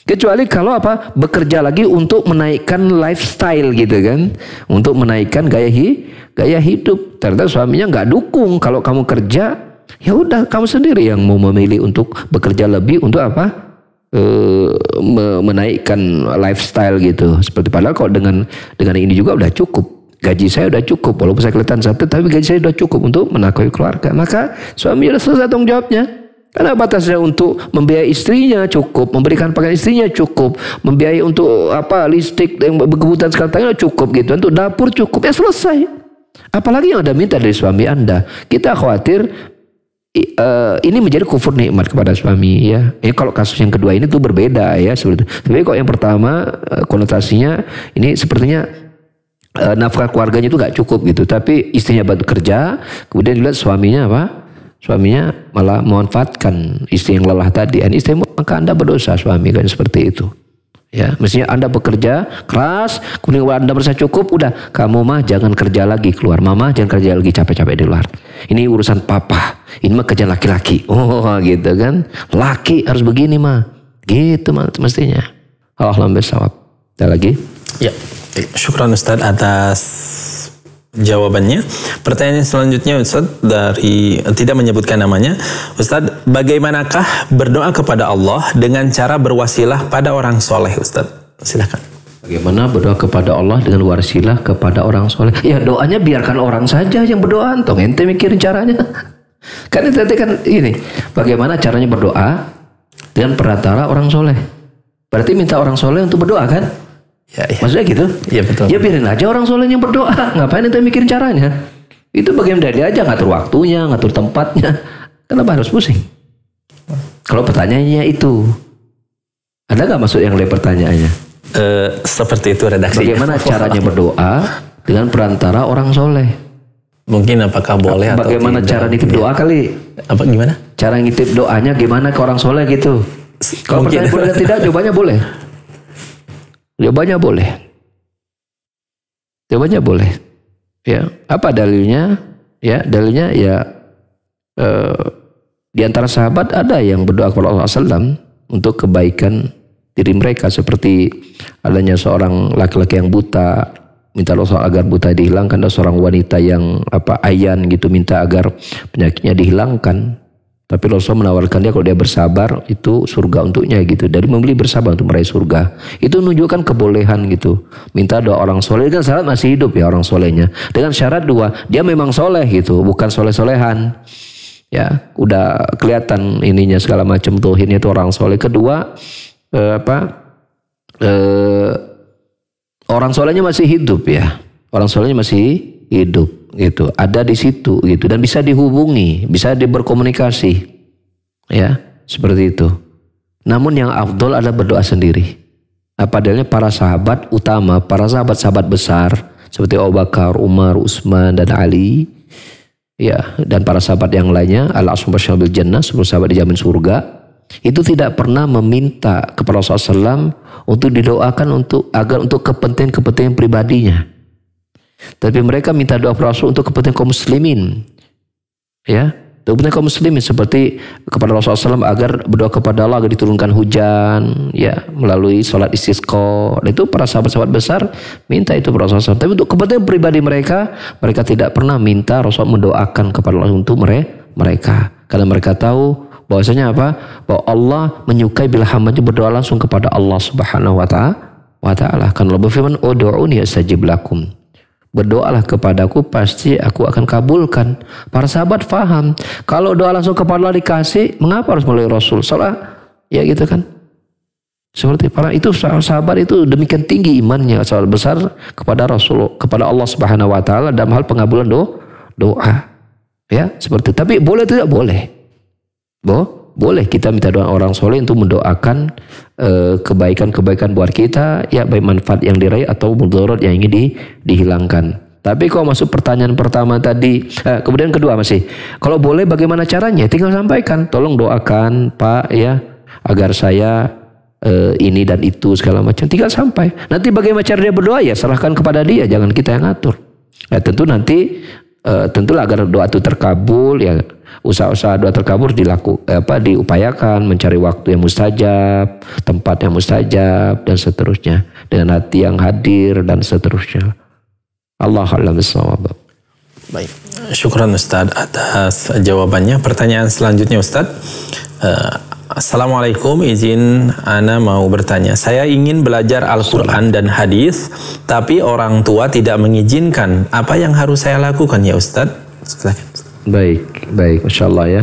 Kecuali kalau bekerja lagi untuk menaikkan lifestyle gitu kan, untuk menaikkan gaya hidup. Ternyata suaminya nggak dukung kalau kamu kerja, ya udah kamu sendiri yang mau memilih untuk bekerja lebih untuk menaikkan lifestyle gitu. Seperti padahal kalau dengan ini juga udah cukup. Gaji saya udah cukup, walaupun saya kelihatan satu, tapi gaji saya udah cukup untuk menafkahi keluarga. Maka suami udah selesai tanggung jawabnya. Karena batasnya untuk membiayai istrinya cukup, memberikan pakaian istrinya cukup, membiayai untuk listrik yang berkebutuhan sekarang cukup gitu, untuk dapur cukup, ya selesai. Apalagi yang Anda minta dari suami Anda. Kita khawatir ini menjadi kufur nikmat kepada suami ya. Kalau kasus yang kedua ini tuh berbeda ya sebetulnya. Tapi kalau yang pertama konotasinya ini sepertinya nafkah keluarganya itu nggak cukup gitu. Tapi istrinya bantu kerja, kemudian dilihat suaminya Suaminya malah memanfaatkan istri yang lelah tadi. Dan istri, maka Anda berdosa suami kan seperti itu. Ya, mestinya Anda bekerja keras, kemudian Anda merasa cukup, udah kamu mah jangan kerja lagi keluar, mama jangan kerja lagi capek-capek di luar. Ini urusan papa, ini mah kerja laki-laki. Oh gitu kan, laki harus begini mah, gitu mah mestinya. Alhamdulillah sawab. Ada lagi? Ya, syukran Ustaz atas jawabannya. Pertanyaan selanjutnya Ustaz dari tidak menyebutkan namanya. Ustaz, bagaimanakah berdoa kepada Allah dengan cara berwasilah pada orang soleh Ustaz? Silakan. Bagaimana berdoa kepada Allah dengan wasilah kepada orang soleh? Ya doanya biarkan orang saja yang berdoa. Entong ente mikirin caranya. Kan itu kan ini. Bagaimana caranya berdoa dengan perantara orang soleh? Berarti minta orang soleh untuk berdoa kan? Ya. Maksudnya gitu? Iya betul. Ya biarin aja orang soleh yang berdoa. Ngapain ente mikirin caranya? Itu bagian dari dia aja, ngatur waktunya, ngatur tempatnya. Kenapa harus pusing? Kalau pertanyaannya itu, ada nggak maksud yang lain pertanyaannya? Seperti itu redaksi. Bagaimana caranya berdoa dengan perantara orang soleh? Mungkin apakah boleh atau bagaimana tidak? Cara nitip doa kali? Apa gimana? Cara nitip doanya gimana ke orang soleh gitu? Kalau pertanyaan boleh tidak, jawabannya boleh. Jawabannya boleh. Jawabannya boleh. Ya, apa dalilnya? Ya, dalilnya ya di antara sahabat ada yang berdoa kepada Allah SAW untuk kebaikan diri mereka, seperti adanya seorang laki-laki yang buta, minta Rasul agar buta dihilangkan, dan seorang wanita yang ayan gitu, minta agar penyakitnya dihilangkan. Tapi Rasul menawarkan dia kalau dia bersabar itu surga untuknya gitu. Dari membeli bersabar untuk meraih surga. Itu menunjukkan kebolehan gitu. Minta doa orang soleh, kan syarat masih hidup ya orang solehnya. Dengan syarat dua, dia memang soleh gitu, bukan soleh-solehan. Ya, udah kelihatan ininya segala macam tauhidnya itu orang soleh. Kedua, orang solehnya masih hidup ya. Orang solehnya masih hidup gitu, ada di situ gitu, dan bisa dihubungi, bisa berkomunikasi, ya seperti itu. Namun yang afdol adalah berdoa sendiri. Padahal para sahabat utama, para sahabat-sahabat besar seperti Abu Bakar, Umar, Utsman dan Ali, ya, dan para sahabat yang lainnya, al-ashab bil jannah, 10 sahabat dijamin surga, itu tidak pernah meminta kepada Rasulullah SAW untuk didoakan agar untuk kepentingan pribadinya. Tapi mereka minta doa Rasul untuk kepentingan kaum muslimin. Ya, untuk kepentingan kaum muslimin, seperti kepada Rasulullah SAW agar berdoa kepada Allah agar diturunkan hujan, ya, melalui sholat istisqa. Itu para sahabat-sahabat besar minta itu kepada Rasulullah SAW. Tapi untuk kepentingan pribadi mereka tidak pernah minta Rasul mendoakan kepada Allah untuk mereka. Karena mereka tahu bahwasanya bahwa Allah menyukai bila hambanya berdoa langsung kepada Allah Subhanahu wa Ta'ala. Karena Allah berfirman, "Ud'uni astajib lakum." Berdoalah kepadaku, pasti aku akan kabulkan. Para sahabat faham, kalau doa langsung kepada Allah dikasih, mengapa harus melalui Rasul? Soalnya, ya gitu kan. Seperti para itu sahabat itu demikian tinggi imannya, sahabat besar kepada Rasul, kepada Allah Subhanahu wa Ta'ala dalam hal pengabulan doa. Ya, seperti itu. Tapi boleh tidak? Boleh. Boleh kita minta doa orang soleh untuk mendoakan kebaikan-kebaikan buat kita, ya, baik manfaat yang diraih atau mudarat yang ingin dihilangkan. Tapi kalau masuk pertanyaan pertama tadi, kemudian kedua masih, kalau boleh bagaimana caranya? Tinggal sampaikan, tolong doakan Pak ya, agar saya ini dan itu segala macam. Tinggal sampai. Nanti bagaimana cara dia berdoa, ya serahkan kepada dia, jangan kita yang ngatur. Ya, tentu nanti tentulah agar doa itu terkabul, ya usaha-usaha doa terkabul diupayakan, mencari waktu yang mustajab, tempat yang mustajab, dan seterusnya, dengan hati yang hadir dan seterusnya. Allahu a'lam bishawab. Baik, syukran Ustaz atas jawabannya. Pertanyaan selanjutnya Ustaz, Assalamualaikum, izin ana mau bertanya. Saya ingin belajar Al-Quran dan hadis, tapi orang tua tidak mengizinkan. Apa yang harus saya lakukan ya Ustaz? Baik, Masya Allah ya.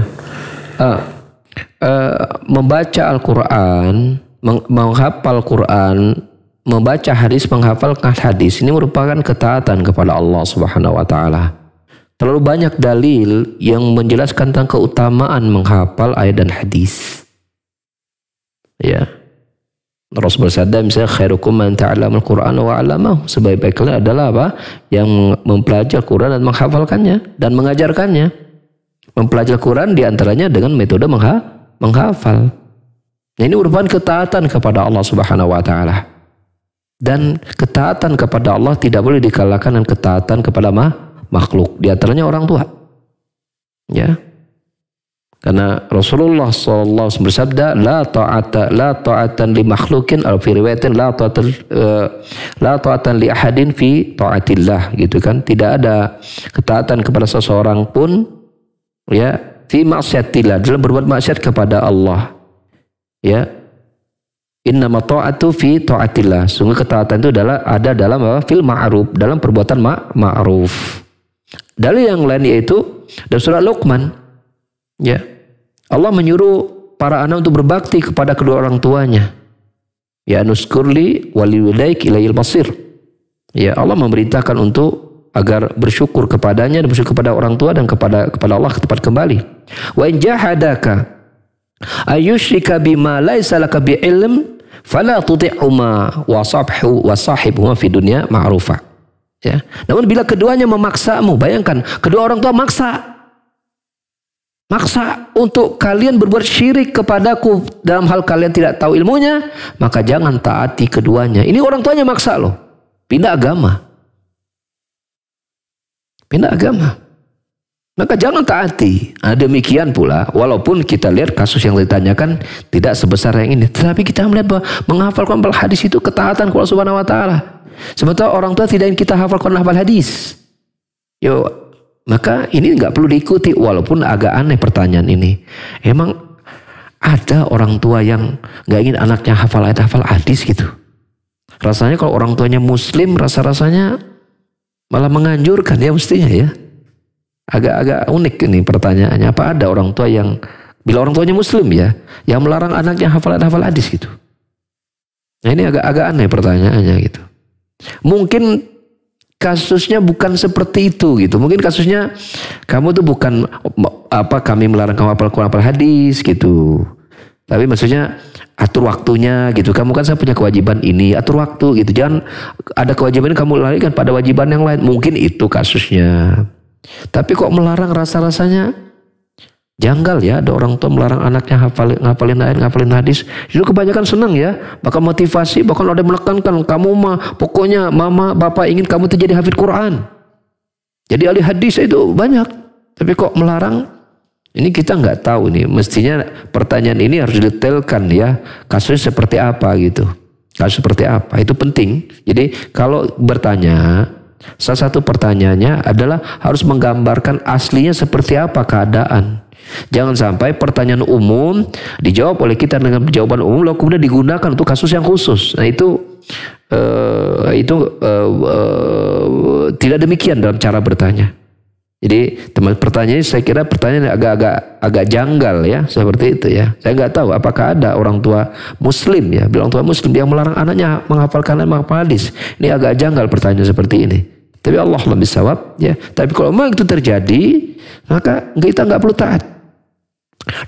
Membaca Al-Quran, menghafal Quran, membaca hadis, menghafalkan hadis, ini merupakan ketaatan kepada Allah Subhanahu wa Ta'ala. Terlalu banyak dalil yang menjelaskan tentang keutamaan menghafal ayat dan hadis. Ya, Rasul bersabda misalnya, khairukum man ta'allama al-Qur'ana wa 'allamahu. Sebaik-baiknya adalah apa? Yang mempelajari Quran dan menghafalkannya dan mengajarkannya. Mempelajari Quran diantaranya dengan metode menghafal. Nah, ini merupakan ketaatan kepada Allah Subhanahu wa Ta'ala. Dan ketaatan kepada Allah tidak boleh dikalahkan dengan ketaatan kepada makhluk. Di antaranya orang tua. Ya. Karena Rasulullah SAW bersabda, la ta'atan li makhlukin, atau fi riwayatin la ta'atan li ahadin fi ta'atillah, gitu kan. Tidak ada ketaatan kepada seseorang pun, ya, fi maksiatillah, dalam berbuat maksiat kepada Allah. Ya. Innama ta'atu fi ta'atillah. Sungguh ketaatan itu ada dalam apa? Fil ma'ruf, dalam perbuatan ma'ruf. Dalil yang lain yaitu dalam surah Luqman. Ya, Allah menyuruh para anak untuk berbakti kepada kedua orang tuanya. Ya, nuskurli waliwalaik ilayil masir. Ya, Allah memerintahkan untuk agar bersyukur kepadanya dan bersyukur kepada orang tua dan kepada Allah tempat kembali. Wa in jahadaka ayusyrika bima laisa laka bi'ilm fala tuti'huma wa sahibhuma fi dunya ma'rufa. Ya, namun bila keduanya memaksamu, bayangkan kedua orang tua maksa untuk kalian berbuat syirik kepadaku dalam hal kalian tidak tahu ilmunya, maka jangan taati keduanya. Ini orang tuanya maksa loh, pindah agama. Pindah agama. Maka jangan taati. Demikian pula, walaupun kita lihat kasus yang ditanyakan tidak sebesar yang ini, tetapi kita melihat bahwa menghafalkan hadis itu ketaatan kepada Allah Subhanahu wa taala. Sementara orang tua tidak ingin kita hafalkan hadis. Maka ini nggak perlu diikuti, walaupun agak aneh pertanyaan ini. Emang ada orang tua yang nggak ingin anaknya hafal hadis gitu? Rasanya kalau orang tuanya muslim, rasa-rasanya malah menganjurkan ya mestinya ya. Agak unik ini pertanyaannya. Apa ada orang tua yang, bila orang tuanya muslim ya, yang melarang anaknya hafal hadis gitu? Nah ini agak aneh pertanyaannya gitu. Mungkin kasusnya bukan seperti itu gitu. Mungkin kasusnya kamu tuh bukan kami melarang kamu hafal hadis gitu. Tapi maksudnya atur waktunya gitu. Kamu kan saya punya kewajiban ini, atur waktu gitu. Jangan ada kewajiban kamu larikan pada wajiban yang lain. Mungkin itu kasusnya. Tapi kok melarang, rasa-rasanya janggal ya. Ada orang tua melarang anaknya ngapalin hadis. Itu kebanyakan senang ya. Bahkan motivasi, bahkan ada yang menekankan, kamu mah pokoknya mama bapak ingin kamu tuh jadi hafid Quran, jadi ahli hadis. Itu banyak. Tapi kok melarang? Ini kita nggak tahu nih. Mestinya pertanyaan ini harus didetailkan ya. Kasusnya seperti apa gitu. Kasus seperti apa, itu penting. Jadi kalau bertanya, salah satu pertanyaannya adalah harus menggambarkan aslinya seperti apa keadaan. Jangan sampai pertanyaan umum dijawab oleh kita dengan jawaban umum lalu kemudian digunakan untuk kasus yang khusus. Nah itu tidak demikian dalam cara bertanya. Jadi teman pertanyaan saya kira pertanyaan agak janggal ya, seperti itu ya. Saya nggak tahu apakah ada orang tua muslim ya, orang tua muslim yang melarang anaknya menghafal hadis. Ini agak janggal pertanyaan seperti ini. Tapi Allah lebih sawab ya. Tapi kalau memang itu terjadi, maka kita nggak perlu taat.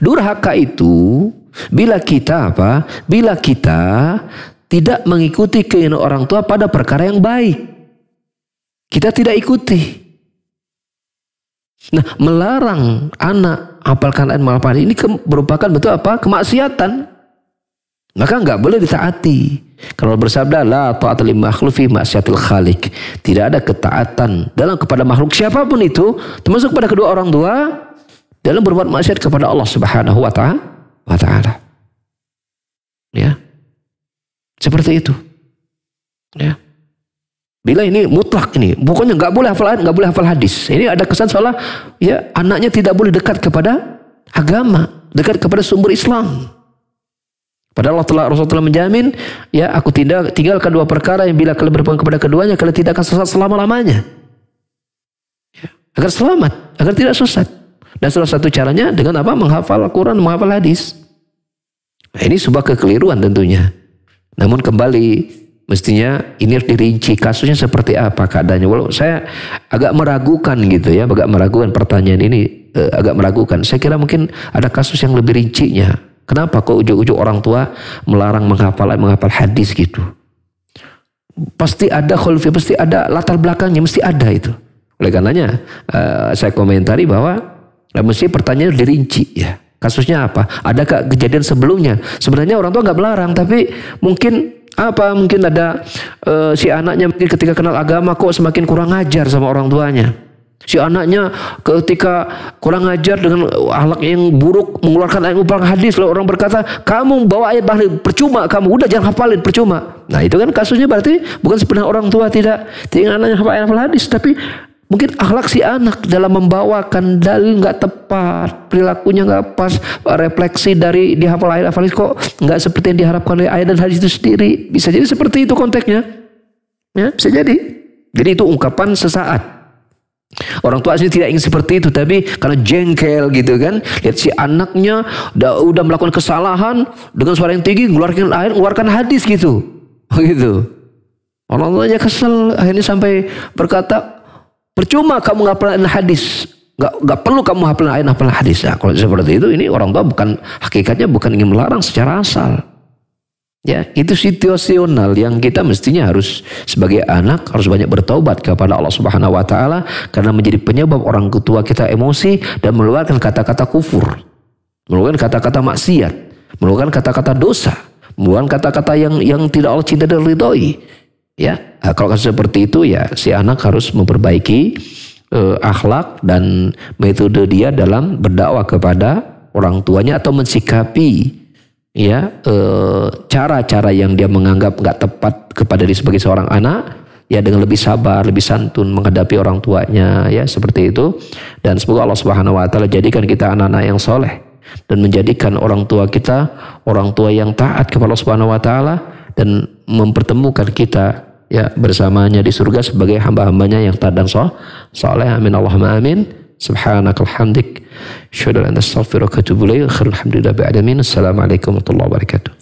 Durhaka itu bila kita tidak mengikuti keinginan orang tua pada perkara yang baik, kita tidak ikuti. Nah, melarang anak hafalkan ayat hadis ini merupakan betul apa? Kemaksiatan. Maka nggak boleh ditaati. Kalau bersabda la ta'ata li makhluk fi ma'siyatil khaliq. Tidak ada ketaatan dalam kepada makhluk siapapun itu, termasuk pada kedua orang tua, dalam berbuat maksiat kepada Allah Subhanahu wa taala. Ya. Seperti itu. Ya. Bila ini mutlak ini, pokoknya nggak boleh hafal ayat, nggak boleh hafal hadis. Ini ada kesan seolah ya anaknya tidak boleh dekat kepada agama, dekat kepada sumber Islam. Padahal Rasulullah telah menjamin, ya aku tinggalkan dua perkara yang bila kalian berpegang kepada keduanya, kalian tidak akan sesat selama-lamanya. Ya, agar selamat, agar tidak sesat. Dan salah satu caranya dengan apa? Menghafal Al-Quran, menghafal hadis. Nah, ini sebuah kekeliruan tentunya. Namun kembali, mestinya ini harus dirinci kasusnya seperti apa keadaannya. Walau saya agak meragukan gitu ya, agak meragukan pertanyaan ini, agak meragukan. Saya kira mungkin ada kasus yang lebih rincinya. Kenapa kok ujung-ujung orang tua melarang menghafal hadis gitu? Pasti ada khulfi, pasti ada latar belakangnya, mesti ada itu. Oleh karenanya saya komentari bahwa mesti pertanyaan dirinci ya. Kasusnya apa? Adakah kejadian sebelumnya? Sebenarnya orang tua nggak melarang, tapi mungkin ada si anaknya mungkin ketika kenal agama kok semakin kurang ajar sama orang tuanya. Si anaknya ketika kurang ajar dengan akhlak yang buruk, mengeluarkan ayat hadis, lalu orang berkata, kamu bawa ayat hadis percuma, kamu udah jangan hafalin percuma. Nah itu kan kasusnya berarti bukan sebenarnya orang tua tidak ingin anaknya hafal ayat hadis, tapi mungkin akhlak si anak dalam membawakan dalil nggak tepat, perilakunya nggak pas, refleksi dari dihafal ayat hadis kok nggak seperti yang diharapkan oleh ayat dan hadis itu sendiri. Bisa jadi seperti itu konteksnya, ya bisa jadi. Jadi itu ungkapan sesaat. Orang tua asli tidak ingin seperti itu, tapi karena jengkel gitu kan, lihat si anaknya udah melakukan kesalahan dengan suara yang tinggi, mengeluarkan hadis gitu. Orang tuanya kesel, akhirnya sampai berkata, percuma kamu ngapalin hadis, nggak perlu kamu hafalin hadis. Nah, kalau seperti itu, ini orang tua hakikatnya bukan ingin melarang secara asal. Ya, itu situasional yang kita mestinya harus sebagai anak harus banyak bertaubat kepada Allah Subhanahu wa taala karena menjadi penyebab orang tua kita emosi dan mengeluarkan kata-kata kufur, mengeluarkan kata-kata maksiat, mengeluarkan kata-kata dosa, mengeluarkan kata-kata yang tidak Allah cinta dan ridhoi. Ya, kalau kasus seperti itu ya si anak harus memperbaiki akhlak dan metode dia dalam berdakwah kepada orang tuanya atau mensikapi ya cara-cara yang dia menganggap nggak tepat kepada diri sebagai seorang anak, ya dengan lebih sabar, lebih santun menghadapi orang tuanya, ya seperti itu. Dan semoga Allah Subhanahu wa taala jadikan kita anak-anak yang soleh dan menjadikan orang tua kita orang tua yang taat kepada Allah Subhanahu wa taala dan mempertemukan kita ya bersamanya di surga sebagai hamba-hambanya yang taat dan soleh. Amin Allahumma amin. Subhanakal hamdik, asyhadu an la ilaha illa anta astaghfiruka wa atubu ilaik. Alhamdulillahi rabbil alamin. Assalamualaikum warahmatullahi wabarakatuh.